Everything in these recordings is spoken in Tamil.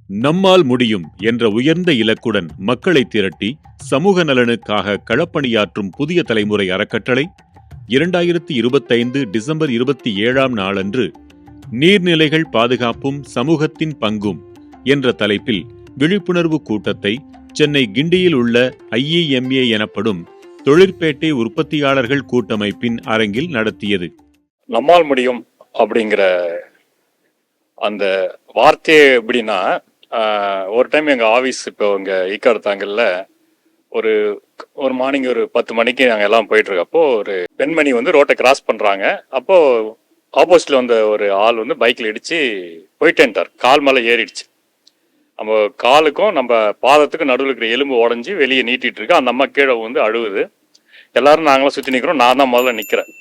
நம்மால் முடியும் என்ற உயர்ந்த இலக்குடன் மக்களை திரட்டி சமூக நலனுக்காக களப்பணியாற்றும் புதிய தலைமுறை அறக்கட்டளை 2025 டிசம்பர் 27ஆம் நாளன்று நீர்நிலைகள் பாதுகாப்பும் சமூகத்தின் பங்கும் என்ற தலைப்பில் விழிப்புணர்வு கூட்டத்தை சென்னை கிண்டியில் உள்ள IEMA எனப்படும் தொழிற்பேட்டை உற்பத்தியாளர்கள் கூட்டமைப்பின் அரங்கில் நடத்தியது. நம்மால் முடியும் அப்படிங்கிற அந்த வார்த்தையே எப்படின்னா, ஒரு டைம் எங்கள் ஆஃபீஸ் இப்போ இங்கே ஈக்காடுத்தாங்கல்ல ஒரு மார்னிங் ஒரு 10 மணிக்கு நாங்கள் எல்லாம் போயிட்டுருக்கப்போ ஒரு பெண்மணி வந்து ரோட்டை கிராஸ் பண்ணுறாங்க. அப்போது ஆப்போசிட்டில் வந்த ஒரு ஆள் வந்து பைக்கில் இடித்து போயிட்டேன்ட்டார். கால் மேலே ஏறிடுச்சு. நம்ம காலுக்கும் நம்ம பாதத்துக்கும் நடுவில் இருக்கிற எலும்பு உடஞ்சி வெளியே நீட்டிகிட்டு இருக்கு. அந்த அம்மா கீழே வந்து அழுவுது. எல்லாரும் நாங்களாம் சுற்றி நிற்கிறோம். நான் தான் முதல்ல நிற்கிறேன்.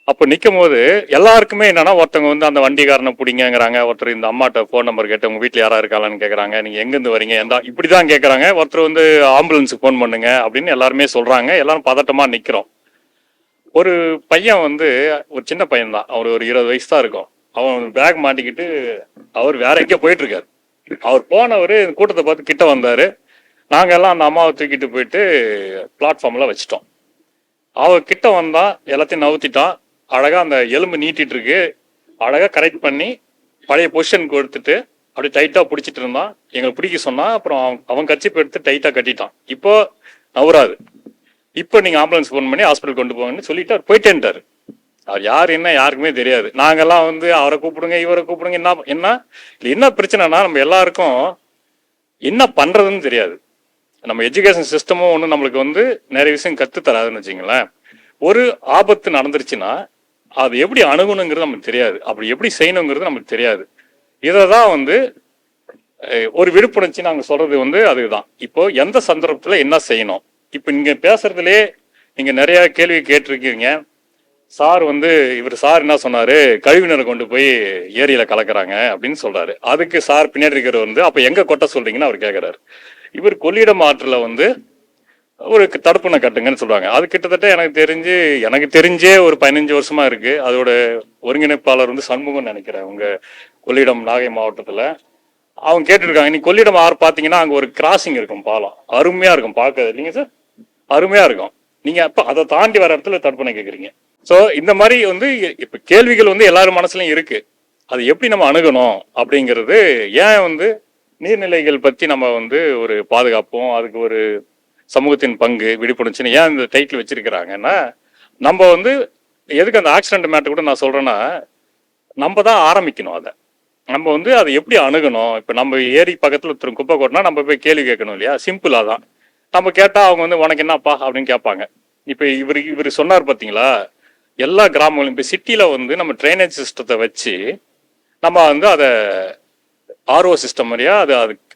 அப்போ நிற்கும் போது எல்லாருக்குமே என்னன்னா, ஒருத்தவங்க வந்து அந்த வண்டிக்காரனை பிடிங்கிறாங்க, ஒருத்தர் இந்த அம்மாட்ட ஃபோன் நம்பர் கேட்டு உங்கள் வீட்டில் யாராக இருக்காளான்னு கேட்குறாங்க, நீங்கள் எங்கேருந்து வரீங்க இப்படி தான் கேட்குறாங்க. ஒருத்தர் வந்து ஆம்புலன்ஸுக்கு ஃபோன் பண்ணுங்க அப்படின்னு எல்லாருமே சொல்கிறாங்க. எல்லாரும் பதட்டமாக நிற்கிறோம். ஒரு பையன் வந்து ஒரு சின்ன பையன் தான், அவர் ஒரு 20 வயசு தான் இருக்கும். அவன் பேக் மாட்டிக்கிட்டு அவர் வேற எங்கேயோ போயிட்டுருக்காரு. அவர் போனவர் கூட்டத்தை பார்த்து கிட்ட வந்தார். நாங்கள் எல்லாம் அந்த அம்மாவை தூக்கிட்டு போயிட்டு பிளாட்ஃபார்மில் வச்சிட்டோம். அவர் கிட்ட வந்தா எல்லாத்தையும் நவுத்திட்டான். அழகாக அந்த எலும்பு நீட்டிட்டு இருக்கு. அழகாக கரெக்ட் பண்ணி பழைய பொசிஷன் கொடுத்துட்டு அப்படி டைட்டாக பிடிச்சிட்டு இருந்தான். எங்களை பிடிக்க சொன்னான். அப்புறம் அவன் கர்ச்சீப் எடுத்து டைட்டாக கட்டிட்டான். இப்போ நவராது. இப்போ நீங்கள் ஆம்புலன்ஸ் ஃபோன் பண்ணி ஹாஸ்பிட்டல் கொண்டு போங்கன்னு சொல்லிட்டு அவர் போயிட்டேன்ட்டார். அவர் யார் என்ன யாருக்குமே தெரியாது. நாங்கெல்லாம் வந்து அவரை கூப்பிடுங்க இவரை கூப்பிடுங்க. என்ன பிரச்சனைனா, நம்ம எல்லாருக்கும் என்ன பண்ணுறதுன்னு தெரியாது. நம்ம எஜுகேஷன் சிஸ்டமும் ஒன்று நம்மளுக்கு வந்து நிறைய விஷயம் கற்றுத்தராதுன்னு வச்சுங்களேன். ஒரு ஆபத்து நடந்துருச்சுன்னா அது எப்படி அணுகணுங்கிறது நமக்கு தெரியாது. அப்படி எப்படி செய்யணுங்கிறது நமக்கு தெரியாது. இதை தான் வந்து ஒரு விழிப்புணர்ச்சி நாங்கள் சொல்றது வந்து அதுதான். இப்போ எந்த சந்தர்ப்பத்தில் என்ன செய்யணும். இப்போ நீங்கள் பேசுறதுலே நீங்கள் நிறைய கேள்வி கேட்டிருக்கீங்க. சார் வந்து சார் என்ன சொன்னாரு, கழிவுநீரை கொண்டு போய் ஏரியில கலக்குறாங்க அப்படின்னு சொல்றாரு. அதுக்கு சார் பின்னாடி இருக்கிறவர் வந்து அப்போ எங்க கொட்ட சொல்றீங்கன்னு அவர் கேட்கிறாரு. கொள்ளிடம் ஆற்றுல வந்து ஒரு தடுப்பணை கட்டுங்கன்னு சொல்றாங்க. அது கிட்டத்தட்ட எனக்கு தெரிஞ்சே ஒரு 15 வருஷமா இருக்கு. அதோட ஒருங்கிணைப்பாளர் வந்து சண்முகம் நினைக்கிறேன், உங்க கொள்ளிடம் நாகை மாவட்டத்துல. அவங்க கேட்டுருக்காங்க, நீ கொள்ளிடம் ஆறு பாத்தீங்கன்னா அங்க ஒரு கிராசிங் இருக்கும், பாலம் அருமையா இருக்கும் பார்க்க இல்லைங்க சார், அருமையா இருக்கும். நீங்க அப்ப அதை தாண்டி வர இடத்துல தடுப்பணை கேட்குறீங்க. ஸோ இந்த மாதிரி வந்து இப்ப கேள்விகள் வந்து எல்லாரும் மனசுலயும் இருக்கு. அது எப்படி நம்ம அணுகணும் அப்படிங்கிறது, ஏன் வந்து நீர்நிலைகள் பத்தி நம்ம வந்து ஒரு பாதுகாப்போம், அதுக்கு ஒரு சமூகத்தின் பங்கு விழிப்புணர்ச்சின்னு ஏன் இந்த டைட்டில் வச்சிருக்கிறாங்கன்னா, நம்ம வந்து எதுக்கு அந்த ஆக்சிடென்ட் மேட்டர் கூட நான் சொல்றேன்னா, நம்ம தான் ஆரம்பிக்கணும். அதை நம்ம வந்து அதை எப்படி அணுகணும். இப்போ நம்ம ஏரி பக்கத்தில் ஒருத்தர் குப்பை கொட்டினா நம்ம போய் கேள்வி கேட்கணும் இல்லையா. சிம்பிளாக தான் நம்ம கேட்டால் அவங்க வந்து உனக்கு என்னப்பா அப்படின்னு கேட்பாங்க. இப்போ இவர் சொன்னார் பார்த்தீங்களா, எல்லா கிராமங்களும் இப்போ சிட்டியில் வந்து நம்ம ட்ரைனேஜ் சிஸ்டத்தை வச்சு நம்ம வந்து அதை ஆர்ஓ சிஸ்டம் மாதிரியா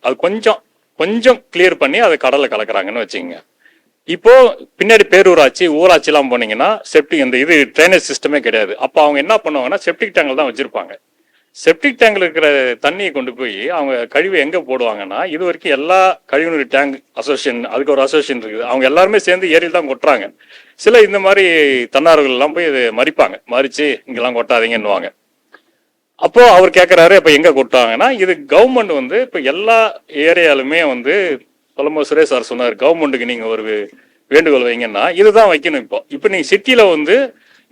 அது கொஞ்சம் கிளியர் பண்ணி அதை கடலை கலக்குறாங்கன்னு வச்சுக்கோங்க. இப்போ பின்னாடி பேரூராட்சி ஊராட்சி எல்லாம் போனீங்கன்னா செப்டிக் இந்த ட்ரைனேஜ் சிஸ்டமே கிடையாது. அப்போ அவங்க என்ன பண்ணுவாங்கன்னா செப்டிக் டேங்கில் தான் வச்சிருப்பாங்க. செப்டிக் டேங்கில் இருக்கிற தண்ணியை கொண்டு போய் அவங்க கழிவு எங்கே போடுவாங்கன்னா, இது வரைக்கும் எல்லா கழிவுநீர் டேங்க் அசோசியேஷன், அதுக்கு ஒரு அசோசியேஷன் இருக்குது, அவங்க எல்லாருமே சேர்ந்து ஏரியில் தான் கொட்டுறாங்க. சில இந்த மாதிரி தன்னார்வர்கள் எல்லாம் போய் இதை மறிச்சு இங்கெல்லாம் கொட்டாதீங்கன்னுவாங்க. அப்போ அவர் கேட்கிறாரு, இப்ப எங்க கொட்டாங்கன்னா, இது கவர்மெண்ட் வந்து இப்ப எல்லா ஏரியாலுமே வந்து சொல்லும்போது சுரேஷ் சார் சொன்னார், கவர்மெண்ட்டுக்கு நீங்க ஒரு வேண்டுகோள் வைங்கன்னா இதுதான் வைக்கணும். இப்போ நீங்க சிட்டியில வந்து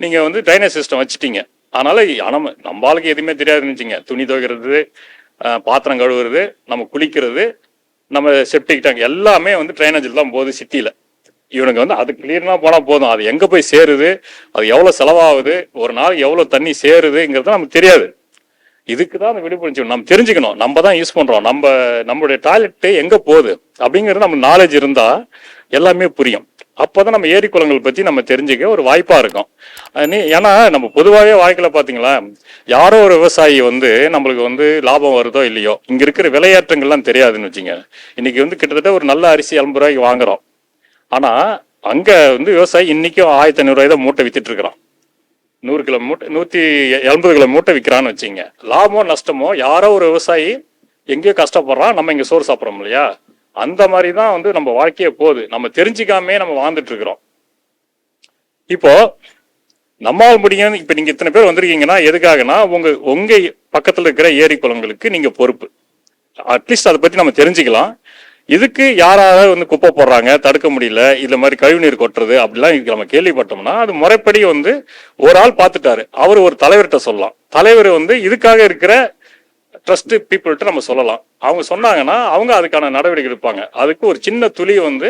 நீங்க வந்து ட்ரைனேஜ் சிஸ்டம் வச்சுட்டீங்க. அதனால நம்மளுக்கு எதுவுமே தெரியாதுன்னு வச்சுங்க. துணி துவைக்கிறது, பாத்திரம் கழுவுறது, நம்ம குளிக்கிறது, நம்ம செப்டிக் டேங்க் எல்லாமே வந்து ட்ரைனேஜில் தான் போகுது சிட்டியில. இவனுக்கு வந்து அது கிளியர்னா போனா போதும். அது எங்க போய் சேருது, அது எவ்வளவு செலவாகுது, ஒரு நாள் எவ்வளவு தண்ணி சேருதுங்கிறது நமக்கு தெரியாது. இதுக்கு தான் அந்த விழிப்புணர்ச்சி நம்ம தெரிஞ்சுக்கணும். நம்ம தான் யூஸ் பண்றோம், நம்மளுடைய டாய்லெட் எங்க போகுது அப்படிங்கிறது நம்ம நாலேஜ் இருந்தா எல்லாமே புரியும். அப்போதான் நம்ம ஏரி குளங்கள் பத்தி நம்ம தெரிஞ்சுக்க ஒரு வாய்ப்பா இருக்கும். ஏன்னா நம்ம பொதுவாகவே வாழ்க்கையில பாத்தீங்களா, யாரோ ஒரு விவசாயி வந்து நம்மளுக்கு வந்து லாபம் வருதோ இல்லையோ, இங்க இருக்கிற விளையாட்டுங்கள்லாம் தெரியாதுன்னு வச்சுங்க. இன்னைக்கு வந்து கிட்டத்தட்ட ஒரு நல்ல அரிசி 50 ரூபாய்க்கு வாங்குறோம். ஆனா அங்க வந்து விவசாயி இன்னைக்கும் 1500 ரூபாய் தான் மூட்டை வித்துட்டு இருக்கிறான். 100 கிலோ மூட்டை 180 கிலோ மூட்டை விற்கிறான்னு வச்சுங்க. லாபமோ நஷ்டமோ யாரோ ஒரு விவசாயி எங்கேயோ கஷ்டப்படுறான், நம்ம இங்க சோறு சாப்பிட்றோம் இல்லையா. அந்த மாதிரி தான் வந்து நம்ம வாழ்க்கையே போகுது. நம்ம தெரிஞ்சுக்காமே நம்ம வாழ்ந்துட்டு இருக்கிறோம். இப்போ நம்மால் முடியும். இப்ப நீங்க இத்தனை பேர் வந்திருக்கீங்கன்னா எதுக்காகனா, உங்க பக்கத்துல இருக்கிற ஏரி குளங்களுக்கு நீங்க பொறுப்பு. அட்லீஸ்ட் அதை பத்தி நம்ம தெரிஞ்சுக்கலாம். இதுக்கு யாராவது வந்து குப்பை போடுறாங்க, தடுக்க முடியல, இந்த மாதிரி கழிவுநீர் கொட்டுறது அப்படிலாம் இதுக்கு நம்ம கேள்விப்பட்டோம்னா அது முறைப்படி வந்து ஒரு ஆள் பார்த்துட்டாரு, அவர் ஒரு தலைவர்கிட்ட சொல்லலாம். தலைவர் வந்து இதுக்காக இருக்கிற ட்ரஸ்ட் பீப்புள்கிட்ட நம்ம சொல்லலாம். அவங்க சொன்னாங்கன்னா அவங்க அதுக்கான நடவடிக்கை எடுப்பாங்க. அதுக்கு ஒரு சின்ன துளி வந்து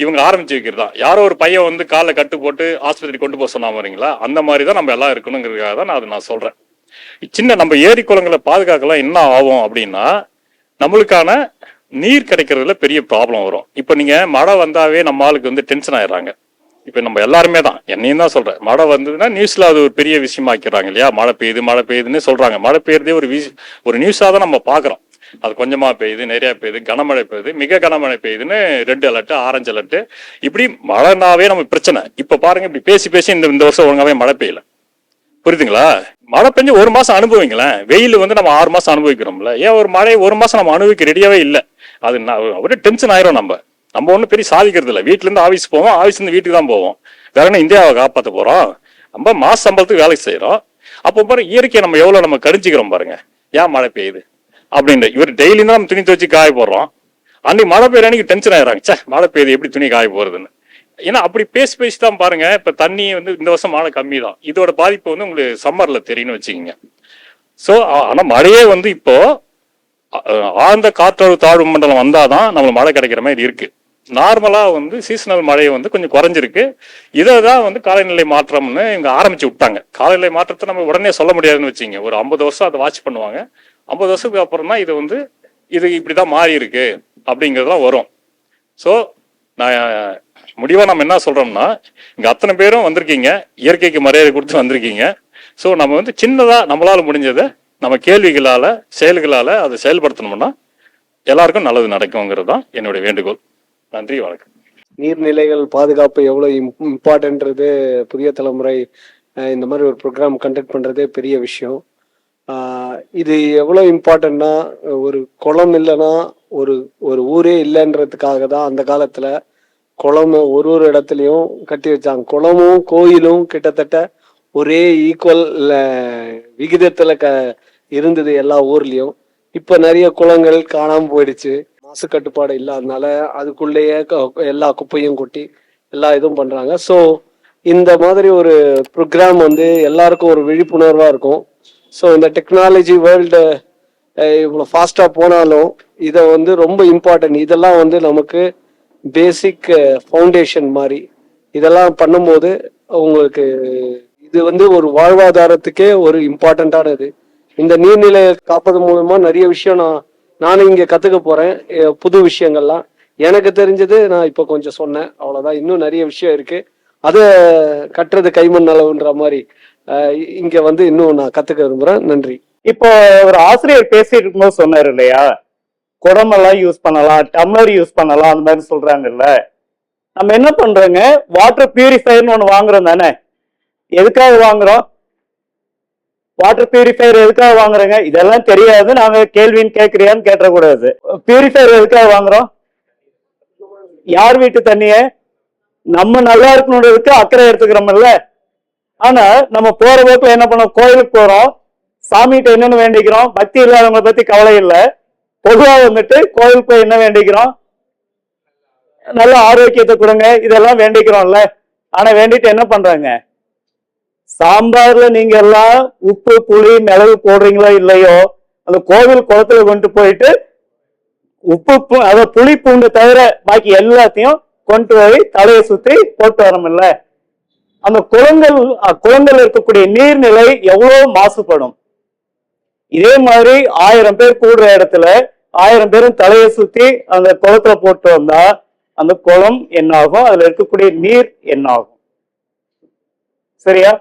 இவங்க ஆரம்பிச்சு வைக்கிறது தான். யாரோ ஒரு பையன் வந்து காலை கட்டு போட்டு ஆஸ்பத்திரி கொண்டு போக சொன்னா வரீங்களா, அந்த மாதிரி தான் நம்ம எல்லாம் இருக்கணுங்கிறதுக்காக தான் நான் சொல்றேன். சின்ன நம்ம ஏரி குளங்களை பாதுகாக்கலாம். என்ன ஆகும் அப்படின்னா நம்மளுக்கான நீர் கிடைக்கிறதுல பெரிய ப்ராப்ளம் வரும். இப்போ நீங்க மழை வந்தாவே நம்ம ஆளுக்கு வந்து டென்ஷன் ஆயிடுறாங்க. இப்போ நம்ம எல்லாருமே தான், என்னையும் தான் சொல்றேன், மழை வந்ததுன்னா நியூஸ்ல அது ஒரு பெரிய விஷயமா ஆக்கிறாங்க இல்லையா. மழை பெய்யுதுன்னு சொல்றாங்க. மழை பெய்யுறதே ஒரு நியூஸாக தான் நம்ம பார்க்குறோம். அது கொஞ்சமா பெய்யுது, நிறைய பெய்யுது, கனமழை பெய்யுது, மிக கனமழை பெய்யுதுன்னு ரெட் அலர்ட், ஆரஞ்சு அலர்ட், இப்படி மழைனாவே நம்ம பிரச்சனை. இப்ப பாருங்க, இப்படி பேசி பேசி இந்த வருஷம் ஒழுங்காவே மழை பெய்யல. புரியுதுங்களா? மழை பெஞ்சு ஒரு மாசம் அனுபவிங்களேன். வெயில் வந்து நம்ம 6 மாசம் அனுபவிக்கிறோம்ல. ஏன் ஒரு மழை ஒரு மாசம் நம்ம அனுபவிக்க ரெடியாவே இல்லை. அது அப்படியே டென்ஷன் ஆயிரும். நம்ம ஒன்றும் பெரிய சாதிக்கிறது இல்லை. வீட்டுல இருந்து ஆஃபீஸ் போவோம், ஆஃபீஸ்ல இருந்து வீட்டுக்கு தான் போவோம். வேற என்ன இந்தியாவை காப்பாற்ற போறோம்? நம்ம மாச சம்பளத்துக்கு வேலை செய்யறோம். அப்போ பாருங்க இயற்கையை நம்ம எவ்வளவு நம்ம கடிஞ்சிக்கிறோம் பாருங்க. ஏன் மழை பெய்யுது அப்படின்ற இவர் டெய்லி தான் நம்ம துணி துவச்சு காய போடுறோம். அன்னைக்கு மழை பெய்யுற அன்னைக்கு டென்ஷன் ஆயிடுறாங்க. சே, மழை பெய்யுது, எப்படி துணி காய போறதுன்னு. ஏன்னா அப்படி பேசி தான் பாருங்க. இப்ப தண்ணி வந்து இந்த வருஷம் மழை கம்மி தான். இதோட பாதிப்பு வந்து உங்களுக்கு சம்மர்ல தெரியும்னு வச்சுக்கோங்க. ஸோ ஆனா மழையே வந்து இப்போ ஆழ்ந்த காற்றழுத்த தாழ்வு மண்டலம் வந்தாதான் நம்மளுக்கு மழை கிடைக்கிற மாதிரி இருக்கு. நார்மலா வந்து சீசனல் மழை வந்து கொஞ்சம் குறைஞ்சிருக்கு. இதை தான் வந்து காலநிலை மாற்றம்னு இவங்க ஆரம்பிச்சு விட்டாங்க. காலநிலை மாற்றத்தை நம்ம உடனே சொல்ல முடியாதுன்னு வச்சுங்க. ஒரு 50 வருஷம் அதை வாட்ச் பண்ணுவாங்க. 50 வருஷத்துக்கு அப்புறம் தான் இது இப்படிதான் மாறி இருக்கு அப்படிங்கிறதுலாம் வரும். ஸோ நான் முடிவா நம்ம என்ன சொல்றோம்னா, இங்க அத்தனை பேரும் வந்திருக்கீங்க, இயற்கைக்கு மரியாதை கொடுத்து வந்திருக்கீங்க. ஸோ நம்ம வந்து சின்னதா நம்மளால முடிஞ்சதை நம்ம கேள்விகளால செயல்களால அதை செயல்படுத்தணும்னா எல்லாருக்கும் நல்லது நடக்குங்கிறது தான் என்னுடைய வேண்டுகோள். நன்றி, வணக்கம். நீர்நிலைகள் பாதுகாப்பு எவ்வளோ இம்பார்ட்டன்றது புதிய தலைமுறை இந்த மாதிரி ஒரு ப்ரோக்ராம் கண்டக்ட் பண்ணுறதே பெரிய விஷயம். இது எவ்வளோ இம்பார்ட்டன்னா, ஒரு குளம் இல்லைன்னா ஒரு ஊரே இல்லைன்றதுக்காக தான் அந்த காலத்தில் குளம் ஒரு இடத்துலையும் கட்டி வச்சாங்க. குளமும் கோயிலும் கிட்டத்தட்ட ஒரே ஈக்குவல் விகிதத்தில் இருந்தது எல்லா ஊர்லேயும். இப்போ நிறைய குளங்கள் காணாமல் போயிடுச்சு. மாசு கட்டுப்பாடு இல்லாதனால அதுக்குள்ளேயே எல்லா குப்பையும் கொட்டி எல்லா இதுவும் பண்றாங்க. ஸோ இந்த மாதிரி ஒரு ப்ரோக்ராம் வந்து எல்லாருக்கும் ஒரு விழிப்புணர்வா இருக்கும். ஸோ இந்த டெக்னாலஜி வேர்ல்டு இவ்வளோ ஃபாஸ்டா போனாலும் இதை வந்து ரொம்ப இம்பார்ட்டன்ட். இதெல்லாம் வந்து நமக்கு பேசிக் ஃபவுண்டேஷன் மாதிரி. இதெல்லாம் பண்ணும்போது உங்களுக்கு இது வந்து ஒரு வாழ்வாதாரத்துக்கே ஒரு இம்பார்ட்டண்ட்டானது. இந்த நீர்நிலையை காப்பது மூலமா நிறைய விஷயம் நானும் இங்க கத்துக்க போறேன். புது விஷயங்கள்லாம் எனக்கு தெரிஞ்சது நான் இப்ப கொஞ்சம் சொன்னேன், அவ்வளவுதான். இன்னும் நிறைய விஷயம் இருக்கு. அதை கட்டுறது கைமண் அளவுன்ற மாதிரி இங்க வந்து இன்னும் நான் கத்துக்க விரும்புறேன். நன்றி. இப்போ ஒரு ஆசிரியர் பேசிட்டு இருக்கும்போது சொன்னாரு இல்லையா, குடமெல்லாம் யூஸ் பண்ணலாம், டம்ளர் யூஸ் பண்ணலாம், அந்த மாதிரி சொல்றாங்கல்ல. நம்ம என்ன பண்றோங்க, வாட்டர் பியூரிஃபயர்னு ஒண்ணு வாங்குறோம் தானே. எதுக்காக வாங்குறோம்? வாட்டர் பியூரிஃபயர் எதுக்காக வாங்குறேங்க? இதெல்லாம் தெரியாது, நாங்க கேள்வின்னு கேட்கறியான்னு கேட்டக்கூடாது. பியூரிஃபயர் எதுக்காக வாங்குறோம்? யார் வீட்டு தண்ணிய நம்ம நல்லா இருக்கணுன்றதுக்கு அக்கறை எடுத்துக்கிறோம்ல. ஆனா நம்ம போற போக்குல என்ன பண்ணோம், கோயிலுக்கு போறோம், சாமிகிட்ட என்னன்னு வேண்டிக்கிறோம், பக்தி இல்லாதவங்களை பத்தி கவலை இல்லை. பொதுவா வந்துட்டு கோயிலுக்கு போய் என்ன வேண்டிக்கிறோம், நல்ல ஆரோக்கியத்தை கொடுங்க, இதெல்லாம் வேண்டிக்கிறோம்ல. ஆனா வேண்டிட்டு என்ன பண்றாங்க, சாம்பார்ல நீங்க எல்லாம் உப்பு புளி மிளகு போடுறீங்களோ இல்லையோ, அந்த கோவில் குளத்துல கொண்டு போயிட்டு உப்பு அத புளி பூண்டு தவிர பாக்கி எல்லாத்தையும் கொண்டு போய் தலையை சுத்தி போட்டு வரோம்ல. அந்த குளங்கள் இருக்கக்கூடிய நீர்நிலை எவ்வளவு மாசுபடும். இதே மாதிரி 1000 பேர் கூடுற இடத்துல 1000 பேரும் தலையை சுத்தி அந்த குளத்துல போட்டு வந்தா அந்த குளம் என்ன ஆகும், அதுல இருக்கக்கூடிய நீர் என்ன ஆகும்? சரியா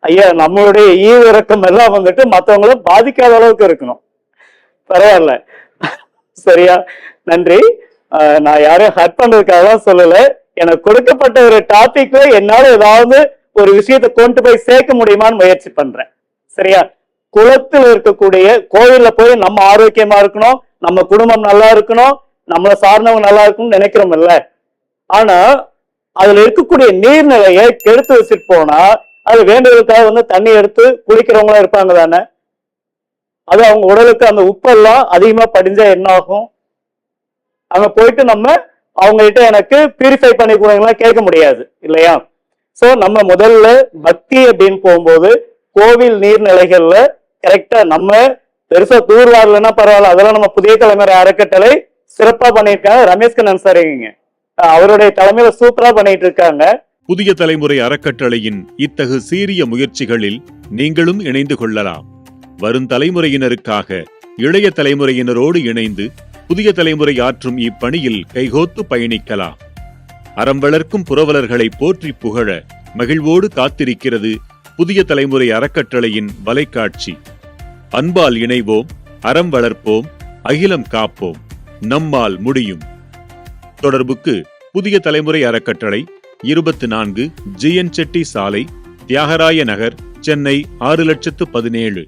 ஐயா? நம்மளுடைய ஈவிரக்கம் எல்லாம் வந்துட்டு மற்றவங்களும் பாதிக்காத அளவுக்கு இருக்கணும். பரவாயில்ல, சரியா? நன்றி. நான் யாரையும் ஹர்ட் பண்றதுக்காக தான் சொல்லல. எனக்கு கொடுக்கப்பட்ட ஒரு டாபிக்ல என்னால ஏதாவது ஒரு விஷயத்தை கொண்டு போய் சேர்க்க முடியுமான்னு முயற்சி பண்றேன். சரியா? குளத்தில் இருக்கக்கூடிய கோவில்ல போய் நம்ம ஆரோக்கியமா இருக்கணும், நம்ம குடும்பம் நல்லா இருக்கணும், நம்மளை சார்ந்தவங்க நல்லா இருக்கணும்னு நினைக்கிறோம் இல்ல. ஆனா அதுல இருக்கக்கூடிய நீர்நிலையை கெடுத்து வச்சுட்டு போனா அது வேண்டுவதற்காக வந்து தண்ணி எடுத்து குளிக்கிறவங்களும் இருப்பாங்க தானே. அது அவங்க உடலுக்கு அந்த உப்பெல்லாம் அதிகமா படிஞ்சா என்ன ஆகும்? அங்க போயிட்டு நம்ம அவங்க கிட்ட எனக்கு பியூரிஃபை பண்ணி கொடுங்கலாம் கேட்க முடியாது இல்லையா? சோ நம்ம முதல்ல பக்தி அப்படின்னு போகும்போது கோவில் நீர்நிலைகள்ல கரெக்டா நம்ம பெருசா தூர்வாரலன்னா பரவாயில்ல, அதெல்லாம் நம்ம புதிய தலைமுறை அறக்கட்டளை சிறப்பா பண்ணியிருக்காங்க. ரமேஷ் கண்ணன் சார் அவருடைய தலைமையில சூப்பரா பண்ணிட்டு இருக்காங்க. புதிய தலைமுறை அறக்கட்டளையின் இத்தகு சீரிய முயற்சிகளில் நீங்களும் இணைந்து கொள்ளலாம். வரும் தலைமுறையினருக்காக இளைய தலைமுறையினரோடு இணைந்து புதிய தலைமுறை ஆற்றும் இப்பணியில் கைகோத்து பயணிக்கலாம். அறம் வளர்க்கும் புரவலர்களை போற்றி புகழ மகிழ்வோடு காத்திருக்கிறது புதிய தலைமுறை அறக்கட்டளையின் வலைக்காட்சி. அன்பால் இணைவோம், அறம் வளர்ப்போம், அகிலம் காப்போம், நம்மால் முடியும். தொடர்புக்கு புதிய தலைமுறை அறக்கட்டளை 24 GN செட்டி சாலை, தியாகராய நகர், சென்னை 6017.